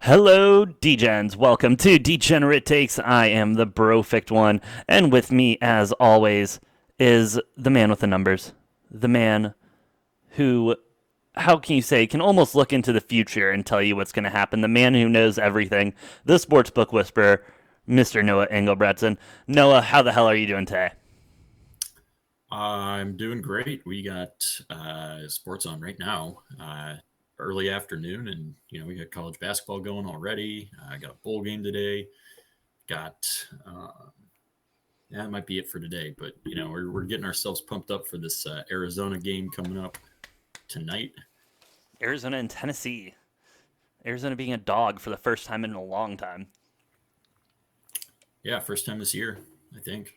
Hello, Degens. Welcome to Degenerate Takes. I am the Brofict one, and with me, as always, is the man with the numbers. The man who, how can you say, can almost look into the future and tell you what's going to happen. The man who knows everything. The sportsbook whisperer, Mr. Noah Engelbretson. Noah, how the hell are you doing today? I'm doing great. We got sports on right now, early afternoon, and we got college basketball going already. I got a bowl game today. Got yeah, that might be it for today. But we're getting ourselves pumped up for this Arizona game coming up tonight. Arizona and Tennessee. Arizona being a dog for the first time in a long time. Yeah, first time this year, I think.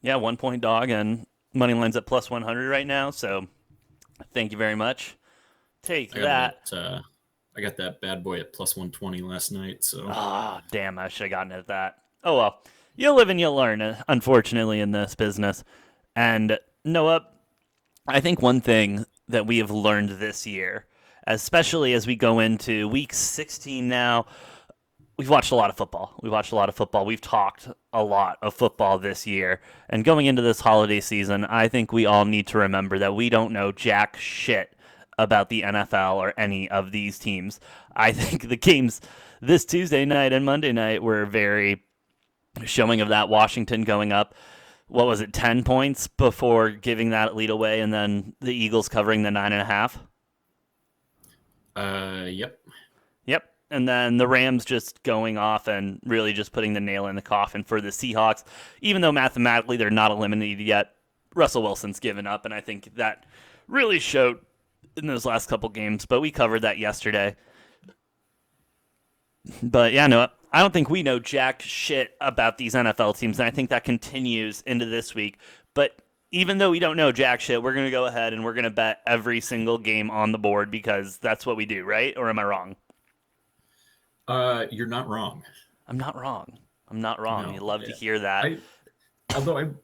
Yeah, 1 point dog, and money lines at plus 100 right now, so thank you very much. Take I got it that. at I got that bad boy at plus 120 last night. So Ah, damn, I should have gotten at that. Oh well. You live and you learn, unfortunately, in this business. And Noah, I think one thing that we have learned this year, especially as we go into week 16 now, we've watched a lot of football. We watched a lot of football. We've talked a lot of football this year. And going into this holiday season, I think we all need to remember that we don't know jack shit about the NFL or any of these teams. I think the games this Tuesday night and Monday night were very showing of that. Washington going up, what was it, 10 points before giving that lead away, and then the Eagles covering the 9.5. yep. Yep. And then the Rams just going off and really just putting the nail in the coffin for the Seahawks. Even though mathematically they're not eliminated yet, Russell Wilson's given up, and I think that really showed in those last couple games. But we covered that yesterday. But yeah, no, I don't think we know jack shit about these NFL teams, and I think that continues into this week. But even though we don't know jack shit, we're going to go ahead and we're going to bet every single game on the board because that's what we do, right? Or am I wrong? You're not wrong. I'm not wrong. I'm not wrong. You No, love to hear that. I although I'm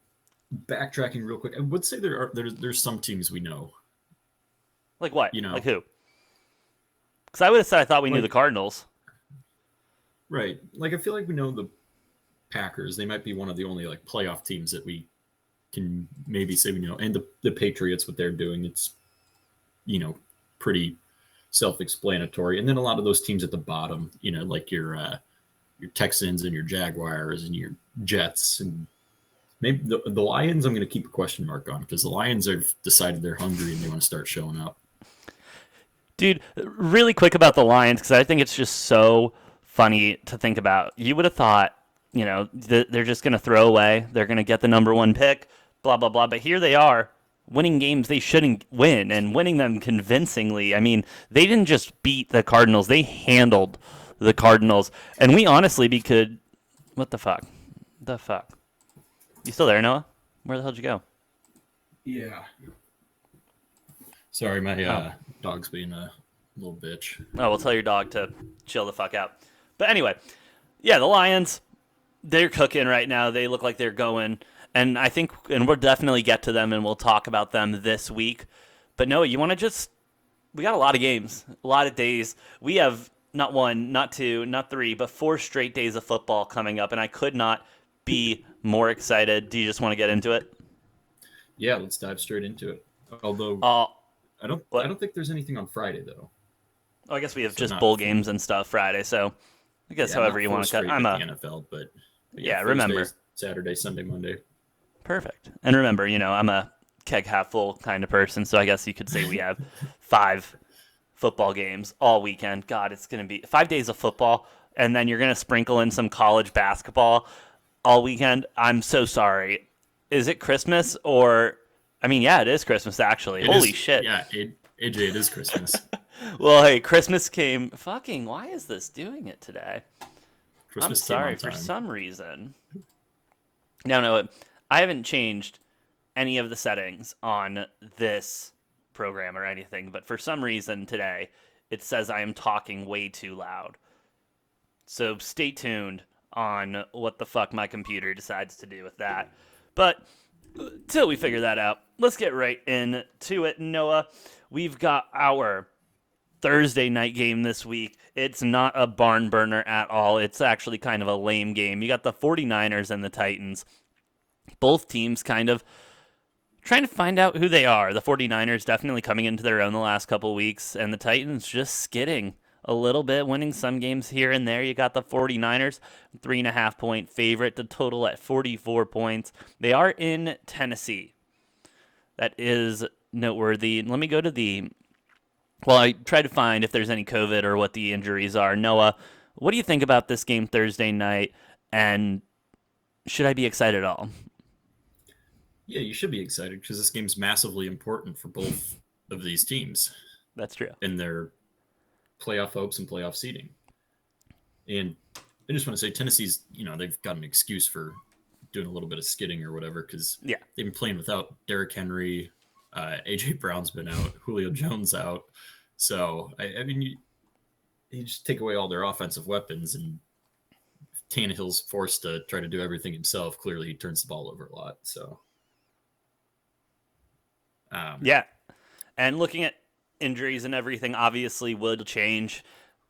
backtracking real quick, I would say there's some teams we know. Like what? You Like know, who? Because I would have said I thought we knew the like Cardinals. right, like I feel like we know the Packers. They might be one of the only like playoff teams that we can maybe say we know, and the Patriots, what they're doing, it's you know pretty self-explanatory. And then a lot of those teams at the bottom, like your Texans and your Jaguars and your Jets and maybe the Lions. I'm going to keep a question mark on because the Lions have decided they're hungry and they want to start showing up. Dude, really quick about the Lions, because I think it's just so funny to think about. You would have thought, they're just going to throw away. They're going to get the number one pick, blah, blah, blah. But here they are winning games they shouldn't win and winning them convincingly. I mean, they didn't just beat the Cardinals, they handled the Cardinals. And we honestly could. What the fuck? The fuck? You still there, Noah? Where the hell did you go? Yeah. Sorry, my Oh. dog's being a little bitch. Oh, we'll tell your dog to chill the fuck out. But anyway, yeah, the Lions, they're cooking right now. They look like they're going. And I think, and we'll definitely get to them and we'll talk about them this week. But no, you want to just, we got a lot of games, a lot of days. We have not one, not two, not three, but 4 straight days of football coming up. And I could not be more excited. Do you just want to get into it? Yeah, let's dive straight into it. Although Uh, I what? don't think there's anything on Friday though. Oh, I guess we have So just not bowl games and stuff Friday. So I guess yeah, however not you four want to cut. straight I'm like the a, NFL, but yeah, yeah, Thursday, remember. Saturday, Sunday, Monday. Perfect. And remember, I'm a keg half full kind of person, so I guess you could say we have 5 football games all weekend. God, it's going to be 5 days of football, and then you're going to sprinkle in some college basketball all weekend. I'm so sorry. Is it Christmas or? I mean, yeah, it is Christmas actually. It Holy is, shit. yeah, AJ, it is Christmas. Well, hey, Christmas came. Fucking, why is this doing it today? I'm Christmas came sorry on for time. some reason. No, I haven't changed any of the settings on this program or anything, but for some reason today it says I am talking way too loud. So stay tuned on what the fuck my computer decides to do with that. But till we figure that out, let's get right into it, Noah. We've got our Thursday night game this week. It's not a barn burner at all. It's actually kind of a lame game. You got the 49ers and the Titans. Both teams kind of trying to find out who they are. The 49ers definitely coming into their own the last couple weeks, and the Titans just skidding a little bit, winning some games here and there. You got the 49ers, 3.5 point favorite to total at 44 points. They are in Tennessee. That is noteworthy. Let me go to the. Well, I tried to find if there's any COVID or what the injuries are. Noah, what do you think about this game Thursday night? And should I be excited at all? Yeah, you should be excited because this game's massively important for both of these teams That's true. in their playoff hopes and playoff seeding. And I just want to say Tennessee's, they've got an excuse for doing a little bit of skidding or whatever because Yeah. they've been playing without Derrick Henry. AJ Brown's been out, Julio Jones out. So, I mean, you just take away all their offensive weapons and Tannehill's forced to try to do everything himself. Clearly, he turns the ball over a lot. So, Yeah. And looking at injuries and everything, obviously would change.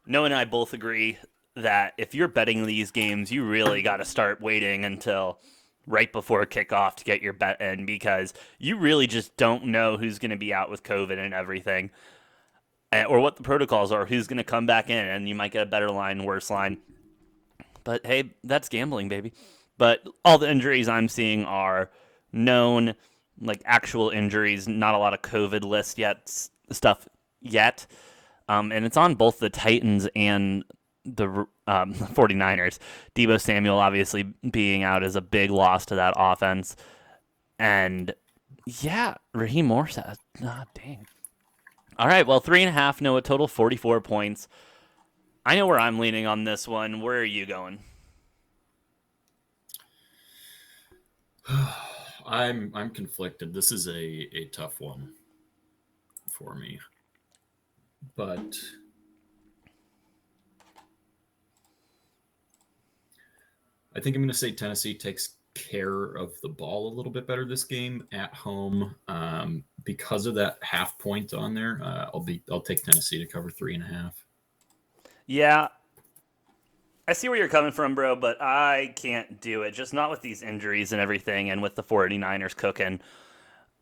Noah and I both agree that if you're betting these games, you really got to start waiting until right before kickoff to get your bet in because you really just don't know who's going to be out with COVID and everything, or what the protocols are, who's going to come back in, and you might get a better line, worse line. But hey, that's gambling, baby. But all the injuries I'm seeing are known, like actual injuries, not a lot of COVID list yet stuff yet. And it's on both the Titans and the 49ers. Deebo Samuel obviously being out is a big loss to that offense. And yeah, Raheem Morris. Dang. All right, well, 3.5, no, a total 44 points. I know where I'm leaning on this one. Where are you going? I'm conflicted. This is a tough one for me. But I think I'm going to say Tennessee takes care of the ball a little bit better this game at home because of that half point on there. I'll take Tennessee to cover 3.5. Yeah, I see where you're coming from, bro, but I can't do it. Just not with these injuries and everything, and with the 49ers cooking.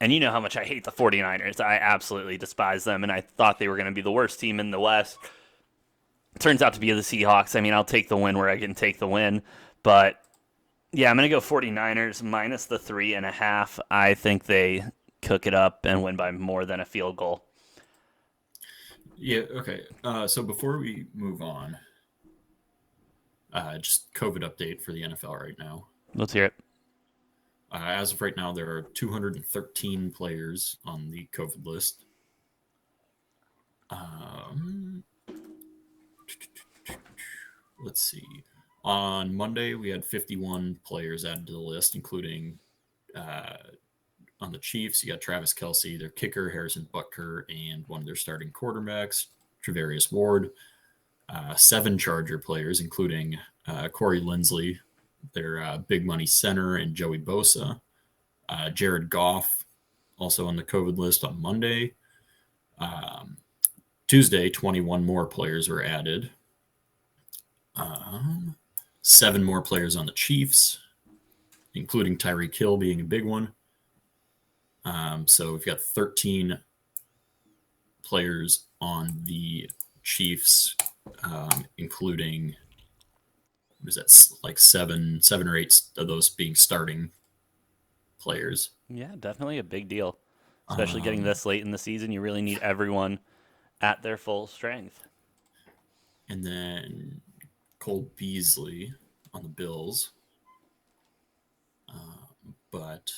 And you know how much I hate the 49ers. I absolutely despise them, and I thought they were going to be the worst team in the West. Turns out to be the Seahawks. I mean, I'll take the win where I can take the win. But yeah, I'm going to go 49ers minus the 3.5. I think they cook it up and win by more than a field goal. Yeah, okay. So before we move on, just COVID update for the NFL right now. Let's hear it. As of right now, there are 213 players on the COVID list. Let's see. On Monday, we had 51 players added to the list, including on the Chiefs, you got Travis Kelce, their kicker, Harrison Butker, and one of their starting quarterbacks, Travarius Ward. 7 Charger players, including Corey Linsley, their big money center, and Joey Bosa. Jared Goff, also on the COVID list on Monday. Tuesday, 21 more players were added. 7 more players on the Chiefs, including Tyreek Hill being a big one. So we've got 13 players on the Chiefs, including, what is that, like seven or eight of those being starting players. Yeah, definitely a big deal. Especially getting this late in the season, you really need everyone at their full strength. And then Cole Beasley on the Bills. But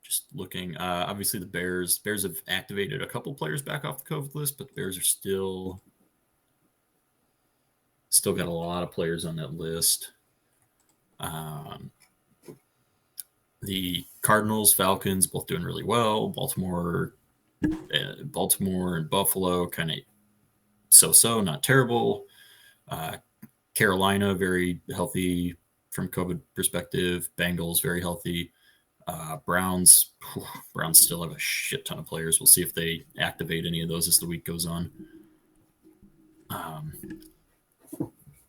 just looking, obviously the Bears have activated a couple players back off the COVID list, but the Bears are still got a lot of players on that list. The Cardinals, Falcons, both doing really well. Baltimore and Buffalo, kind of so-so, not terrible. Carolina, very healthy from COVID perspective. Bengals, very healthy. Browns, Browns still have a shit ton of players. We'll see if they activate any of those as the week goes on.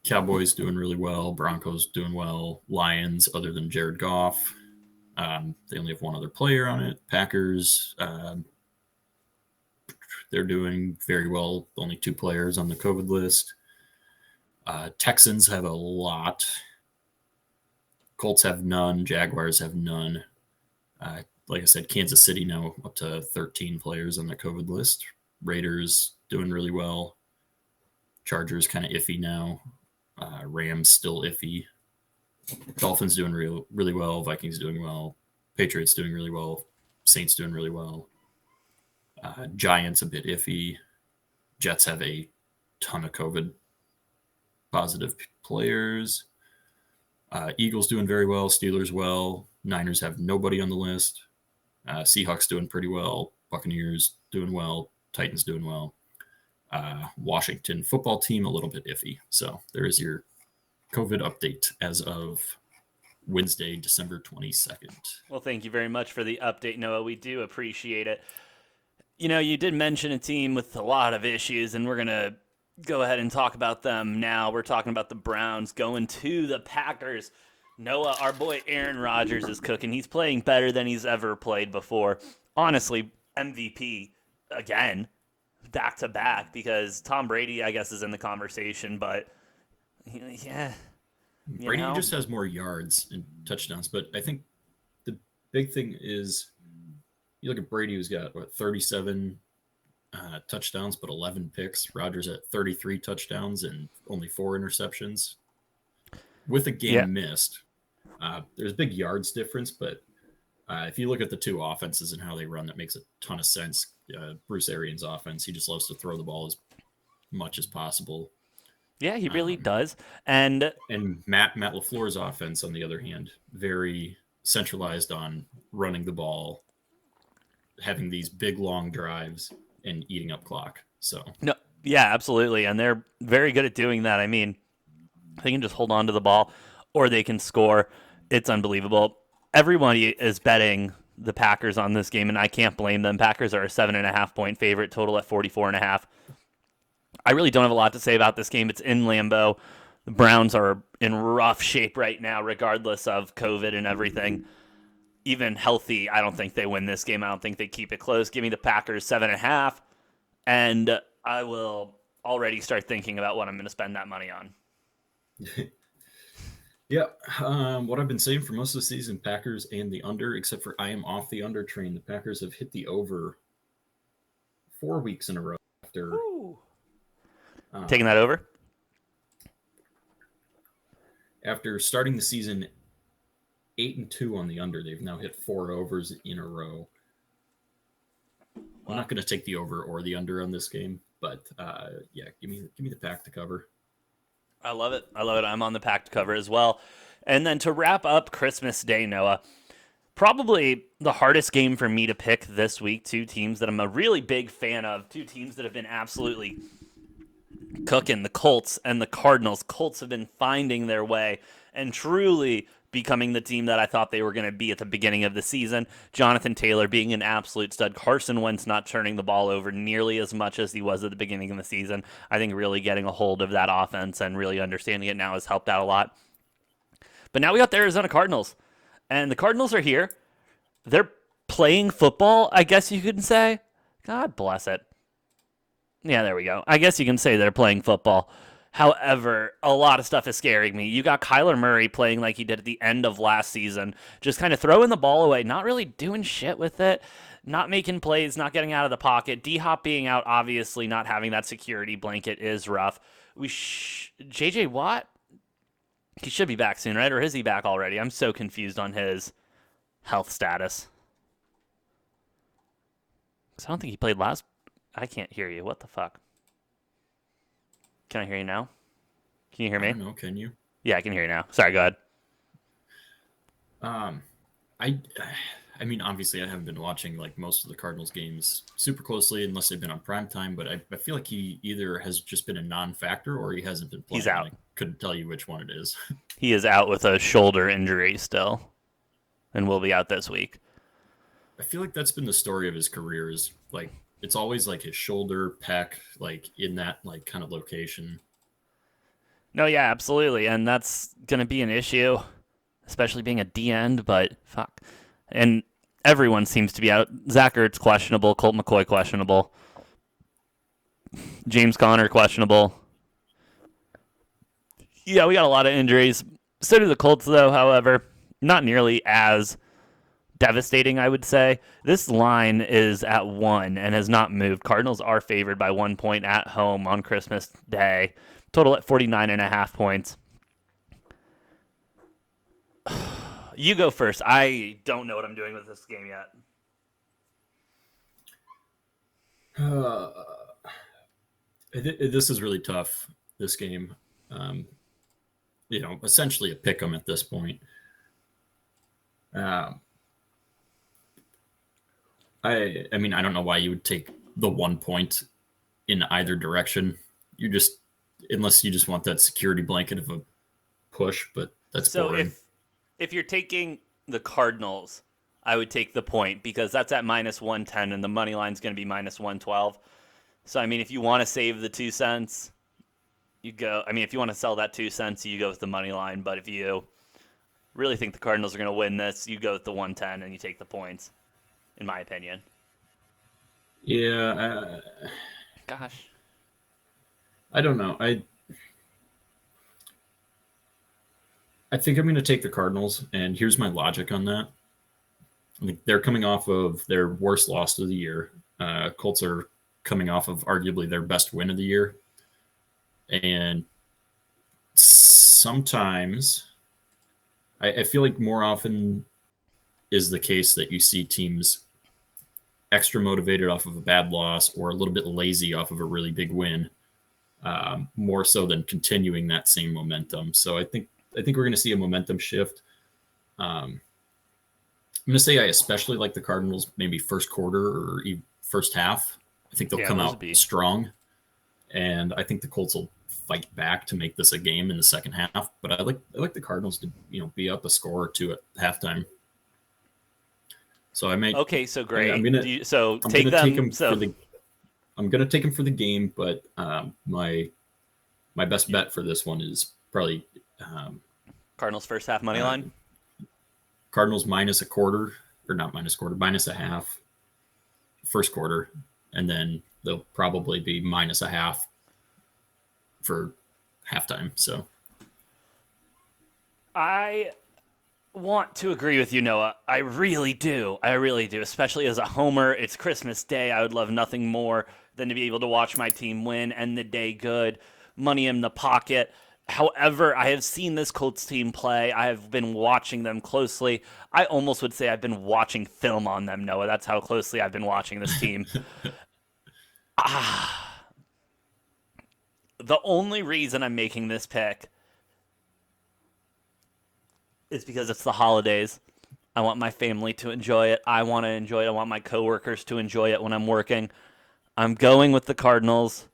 Cowboys doing really well. Broncos doing well. Lions, other than Jared Goff, they only have one other player on it. Packers, they're doing very well. Only 2 players on the COVID list. Texans have a lot. Colts have none. Jaguars have none. Like I said, Kansas City now up to 13 players on the COVID list. Raiders doing really well. Chargers kind of iffy now. Rams still iffy. Dolphins doing really well. Vikings doing well. Patriots doing really well. Saints doing really well. Giants a bit iffy. Jets have a ton of COVID positive players. Eagles doing very well. Steelers well. Niners have nobody on the list. Seahawks doing pretty well. Buccaneers doing well. Titans doing well. Washington football team a little bit iffy. So there is your COVID update as of Wednesday, December 22nd. Well, thank you very much for the update, Noah. We do appreciate it. You know, you did mention a team with a lot of issues, and we're going to go ahead and talk about them now. We're talking about the Browns going to the Packers. Noah, our boy Aaron Rodgers is cooking. He's playing better than he's ever played before. Honestly, MVP again, back to back, because Tom Brady, I guess, is in the conversation, but yeah. Brady just has more yards and touchdowns, but I think the big thing is you look at Brady, who's got 37 touchdowns, but 11 picks. Rodgers at 33 touchdowns and only 4 interceptions. With a game missed, there's a big yards difference, but if you look at the two offenses and how they run, that makes a ton of sense. Bruce Arians' offense, he just loves to throw the ball as much as possible. Yeah, he really does. And Matt LaFleur's offense, on the other hand, very centralized on running the ball, having these big long drives, and eating up clock. So no, yeah, absolutely, and they're very good at doing that. I mean, they can just hold on to the ball, or they can score. It's unbelievable. Everybody is betting the Packers on this game, and I can't blame them. Packers are a 7.5-point favorite, total at 44.5. I really don't have a lot to say about this game. It's in Lambeau. The Browns are in rough shape right now, regardless of COVID and everything. Even healthy, I don't think they win this game. I don't think they keep it close. Give me the Packers 7.5, and I will already start thinking about what I'm going to spend that money on. Yeah, what I've been saying for most of the season, Packers and the under, except for I am off the under train. The Packers have hit the over 4 weeks in a row after taking that over? After starting the season 8-2 on the under, they've now hit 4 overs in a row. I'm not going to take the over or the under on this game, but yeah, give me the Pack to cover. I love it. I'm on the Pack to cover as well. And then to wrap up Christmas Day, Noah, probably the hardest game for me to pick this week. 2 teams that I'm a really big fan of. 2 teams that have been absolutely cooking, the Colts and the Cardinals. Colts have been finding their way and truly becoming the team that I thought they were going to be at the beginning of the season. Jonathan Taylor being an absolute stud. Carson Wentz not turning the ball over nearly as much as he was at the beginning of the season. I think really getting a hold of that offense and really understanding it now has helped out a lot. But now we got the Arizona Cardinals. And the Cardinals are here. They're playing football, I guess you could say. God bless it. Yeah, there we go. I guess you can say they're playing football. However, a lot of stuff is scaring me. You got Kyler Murray playing like he did at the end of last season, just kind of throwing the ball away, not really doing shit with it, not making plays, not getting out of the pocket. D-Hop being out, obviously not having that security blanket is rough. J.J. Watt, he should be back soon, right? Or is he back already? I'm so confused on his health status. Because I don't think he played last. I can't hear you. What the fuck? Can I hear you now? Can you hear me? I don't know, can you? Yeah, I can hear you now. Sorry, go ahead. I mean, obviously, I haven't been watching like most of the Cardinals games super closely unless they've been on prime time. But I feel like he either has just been a non-factor or he hasn't been playing. He's out. I couldn't tell you which one it is. He is out with a shoulder injury still. and will be out this week. I feel like that's been the story of his career is like it's always like his shoulder, pec, like in that like kind of location. No, yeah, absolutely. And that's going to be an issue, especially being a D end, but fuck. And everyone seems to be out. Zach Ertz questionable, Colt McCoy questionable, James Conner questionable. Yeah, we got a lot of injuries. So do the Colts, though, however, not nearly as devastating, I would say. This line is at 1 and has not moved. Cardinals are favored by 1 point at home on Christmas Day. Total at 49.5 points. You go first. I don't know what I'm doing with this game yet. Uh, this is really tough, this game. Um, essentially a pick 'em at this point. Um, I mean, I don't know why you would take the 1 point in either direction. Unless you just want that security blanket of a push, but that's So boring. if you're taking the Cardinals, I would take the point because that's at minus 110 and the money line's going to be minus 112. So I mean, if you want to save the 2 cents, you go. I mean, if you want to sell that 2 cents, you go with the money line. But if you really think the Cardinals are going to win this, you go with the 110 and you take the points. In my opinion. Yeah, Gosh. I don't know. I think I'm going to take the Cardinals, and here's my logic on that. I think they're coming off of their worst loss of the year. Colts are coming off of arguably their best win of the year, and sometimes I feel like more often is the case that you see teams extra motivated off of a bad loss or a little bit lazy off of a really big win, more so than continuing that same momentum. So I think we're going to see a momentum shift. I'm going to say I especially like the Cardinals maybe first quarter or even first half. I think they'll come out strong, and I think the Colts will fight back to make this a game in the second half. But I like the Cardinals to be up a score or two at halftime. So I may. Okay, so great. I'm gonna take them. I'm gonna take them for the game, but my best bet for this one is probably Cardinals first half money line. Cardinals minus a quarter, or not minus a quarter, minus a half first quarter, and then they'll probably be minus a half for halftime. So I want to agree with you, Noah. I really do. Especially as a homer. It's Christmas Day. I would love nothing more than to be able to watch my team win, end the day good, money in the pocket. However, I have seen this Colts team play. I have been watching them closely. I almost would say I've been watching film on them, Noah. That's how closely I've been watching this team. The only reason I'm making this pick is because it's the holidays. I want my family to enjoy it. I want to enjoy it. I want my coworkers to enjoy it when I'm working. I'm going with the Cardinals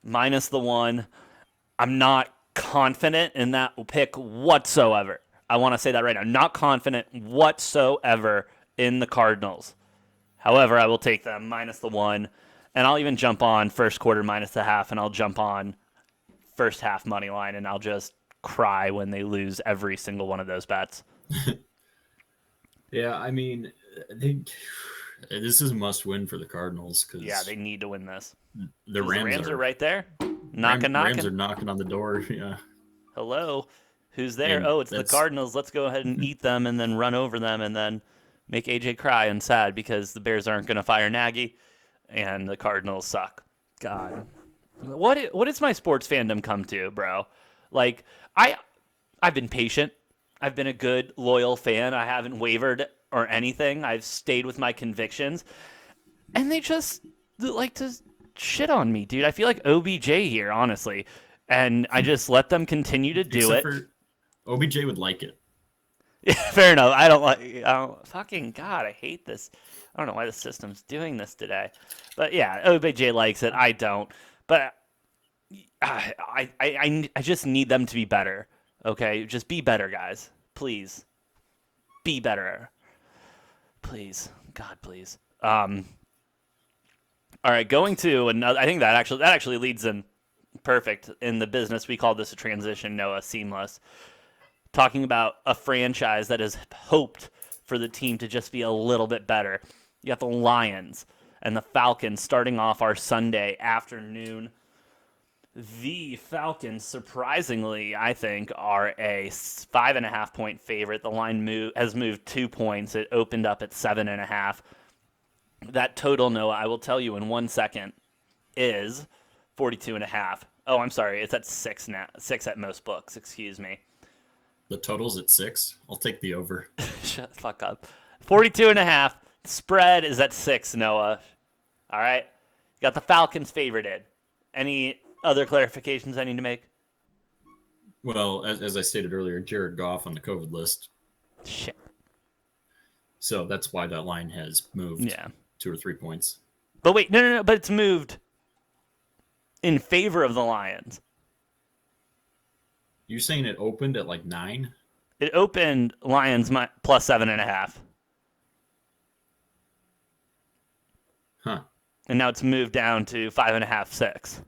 minus the 1. I'm not confident in that pick whatsoever. I want to say that right now. Not confident whatsoever in the Cardinals. However, I will take them minus the 1, and I'll even jump on first quarter minus the half, and I'll jump on first half money line, and I'll just cry when they lose every single one of those bets. Yeah, I mean, this is a must win for the Cardinals because they need to win this. The Rams are right there, knocking. Rams are knocking on the door. Yeah. Hello, who's there? And it's the Cardinals. Let's go ahead and eat them, and then run over them, and then make AJ cry and sad because the Bears aren't going to fire Nagy, and the Cardinals suck. God, what does my sports fandom come to, bro? Like I've been patient. I've been a good, loyal fan. I haven't wavered or anything. I've stayed with my convictions. And they just like to shit on me, dude. I feel like OBJ here, honestly. And I just let them continue to do it. OBJ would like it. Yeah, fair enough. I don't fucking God, I hate this. I don't know why the system's doing this today. But yeah, OBJ likes it. I don't. But I just need them to be better. Okay, just be better, guys. Please, be better. Please. God, please. All right, going to another. I think that actually leads in perfect in the business. We call this a transition, Noah, seamless. Talking about a franchise that has hoped for the team to just be a little bit better. You got the Lions and the Falcons starting off our Sunday afternoon. The Falcons, surprisingly, I think, are a 5.5-point favorite. The line has moved 2 points. It opened up at 7.5. That total, Noah, I will tell you in 1 second, is 42.5. Oh, I'm sorry. It's at 6 now. 6 at most books. Excuse me. The total's at 6. I'll take the over. Shut the fuck up. 42.5. Spread is at 6, Noah. All right. You got the Falcons favorited. Any other clarifications I need to make? Well, as I stated earlier, Jared Goff on the COVID list. Shit. So that's why that line has moved 2 or 3 points. But wait, no. But it's moved in favor of the Lions. You're saying it opened at like 9? It opened Lions plus 7.5. Huh. And now it's moved down to 5.5, 6.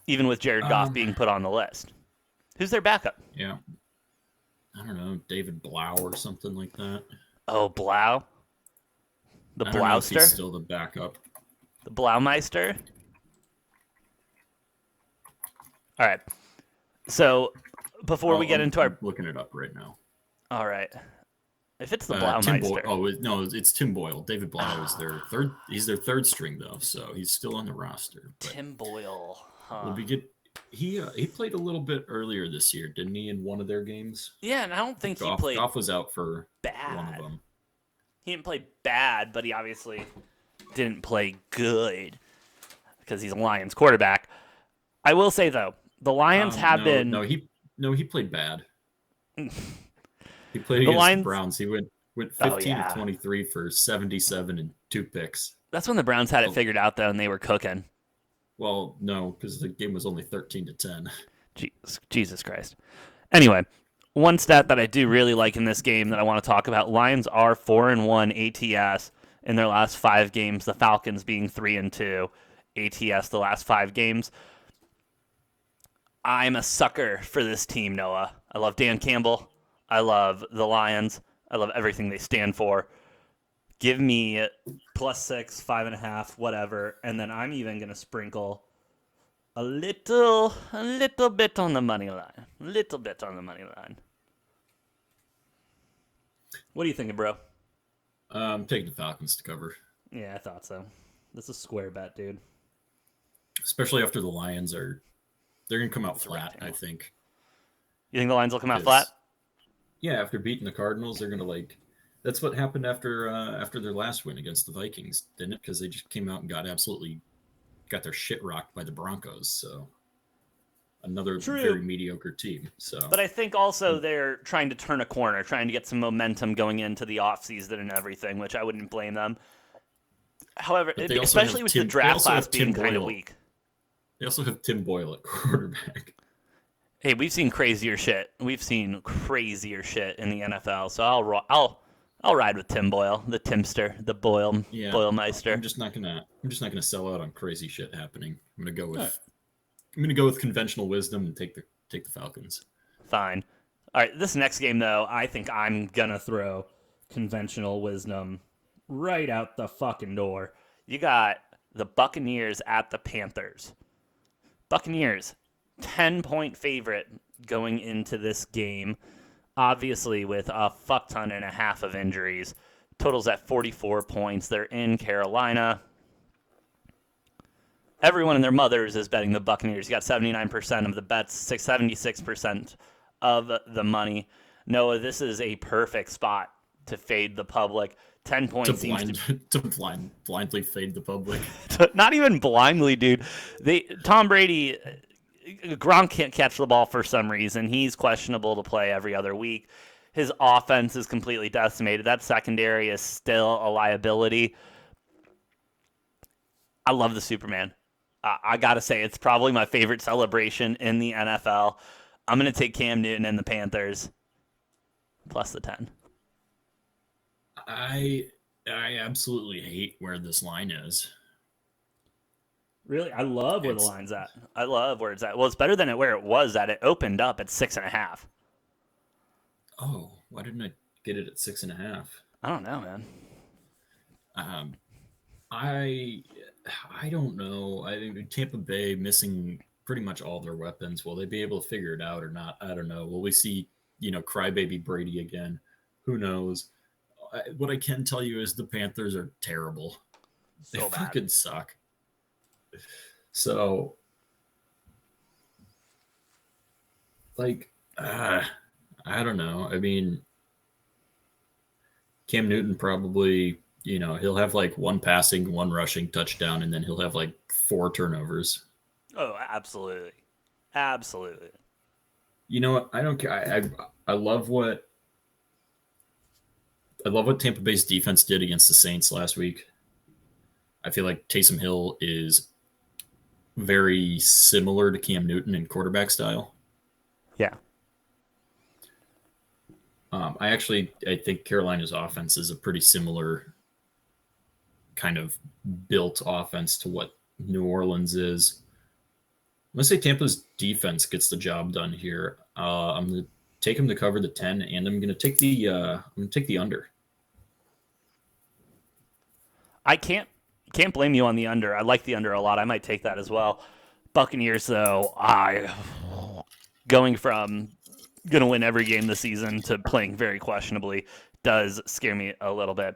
Even with Jared Goff being put on the list. Who's their backup? Yeah. I don't know, David Blau or something like that. Oh, Blau? The I don't know if Blauster? he's still the backup. The Blaumeister? All right. So before we get into I'm looking it up right now. All right. If it's the Tim Blaumeister. no, it's Tim Boyle. David Blau is their third. He's their third string though, so he's still on the roster. Tim Boyle. Huh. He played a little bit earlier this year, didn't he? In one of their games. Yeah, and I don't think he played. Goff was out for bad. one of them. He didn't play bad, but he obviously didn't play good because he's a Lions quarterback. I will say though, the Lions have been. No, he played bad. He played against the Browns. He went 15 of 23 for 77 and 2 picks. That's when the Browns had it figured out though, and they were cooking. Well, no, because the game was only 13-10. Jesus Christ. Anyway, one stat that I do really like in this game that I want to talk about: Lions are 4-1 ATS in their last 5 games. The Falcons being 3-2 ATS the last 5 games. I'm a sucker for this team, Noah. I love Dan Campbell. I love the Lions. I love everything they stand for. Give me +6, 5.5, whatever, and then I'm even going to sprinkle a little bit on the money line. A little bit on the money line. What are you thinking, bro? I'm taking the Falcons to cover. Yeah, I thought so. This is a square bet, dude. Especially after the Lions they're going to come out flat, I think. You think the Lions will come out flat? Yeah, after beating the Cardinals, they're going to that's what happened after their last win against the Vikings, didn't it? Because they just came out and got their shit rocked by the Broncos. So another very mediocre team. So, but I think also they're trying to turn a corner, trying to get some momentum going into the offseason and everything, which I wouldn't blame them. However, especially with the draft class being kind of weak. They also have Tim Boyle at quarterback. Hey, we've seen crazier shit. We've seen crazier shit in the NFL. So I'll ride with Tim Boyle, the Timster, the Boyle-meister. I'm just not gonna sell out on crazy shit happening. I'm gonna go with conventional wisdom and take the Falcons. Fine. All right, this next game though, I think I'm gonna throw conventional wisdom right out the fucking door. You got the Buccaneers at the Panthers. Buccaneers, 10-point favorite going into this game. Obviously, with a fuck ton and a half of injuries. Totals at 44 points. They're in Carolina. Everyone and their mothers is betting the Buccaneers. You got 79% of the bets, 76% of the money. Noah, this is a perfect spot to fade the public. 10 points blindly fade the public. Not even blindly, dude. Tom Brady... Gronk can't catch the ball for some reason. He's questionable to play every other week. His offense is completely decimated. That secondary is still a liability. I love the Superman. I got to say, it's probably my favorite celebration in the NFL. I'm going to take Cam Newton and the Panthers plus the 10. I I absolutely hate where this line is. Really, I love where the It's line's at. I love where it's at. Well, it's better than where it was at. It opened up at 6.5. why didn't I get it at 6.5? I don't know, man. Um, I I don't know. I think Tampa Bay missing pretty much all their weapons. Will they be able to figure it out or not? I don't know. Will we see crybaby Brady again? Who knows? What I can tell you is the Panthers are terrible. They So bad. fucking suck. So like, I don't know. I mean, Cam Newton probably, he'll have like one passing, one rushing touchdown, and then he'll have like four turnovers. Oh, absolutely. Absolutely. You know what? I don't care. I love what Tampa Bay's defense did against the Saints last week. I feel like Taysom Hill is very similar to Cam Newton in quarterback style. Yeah. I think Carolina's offense is a pretty similar kind of built offense to what New Orleans is. I'm gonna say Tampa's defense gets the job done here. I'm gonna take them to cover the 10, and I'm gonna take the under. I can't blame you on the under. I like the under a lot. I might take that as well. Buccaneers, though, I going from going to win every game this season to playing very questionably does scare me a little bit.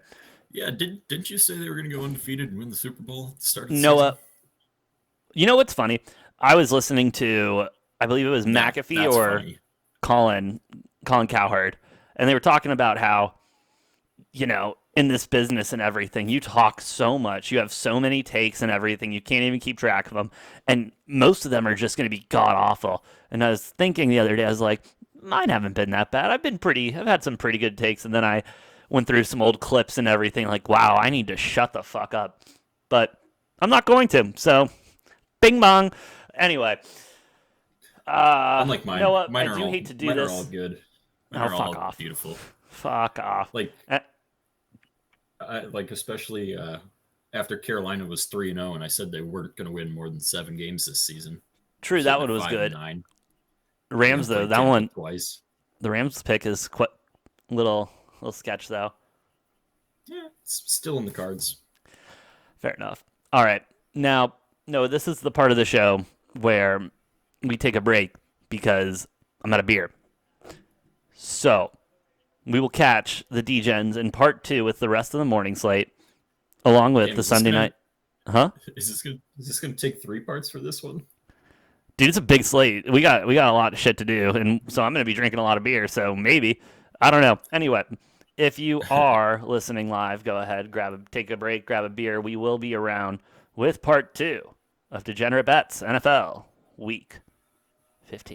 Yeah, didn't you say they were gonna go undefeated and win the Super Bowl at the start of the season? Noah, you know what's funny? I was listening to, I believe it was McAfee That's or funny. Colin Cowherd, and they were talking about how in this business and everything, you talk so much, you have so many takes and everything, you can't even keep track of them, and most of them are just going to be god awful. And I was thinking the other day, I was like, mine haven't been that bad. I've had some pretty good takes, and then I went through some old clips and everything, like, wow, I need to shut the fuck up, but I'm not going to. So, bing bong. Anyway, Unlike mine, Noah, I do hate to do mine are all this. good. Mine Oh, are fuck all off. beautiful. Fuck off. Like Uh, especially after Carolina was 3-0, and I said they weren't going to win more than 7 games this season. True, that Sitting one at was five and good. nine. They're Rams going to though, play that Tampa one, twice. the Rams pick is quite little sketch though. Yeah, it's still in the cards. Fair enough. All right, now, no, this is the part of the show where we take a break because I'm out of beer. So we will catch the Degens in part two with the rest of the morning slate, along with Damn, the Sunday night. Huh? is this gonna take 3 parts for this one? Dude, it's a big slate. We got a lot of shit to do, and so I'm gonna be drinking a lot of beer. So maybe, I don't know. Anyway, if you are listening live, go ahead, take a break, grab a beer. We will be around with part two of Degenerate Bets NFL Week 15.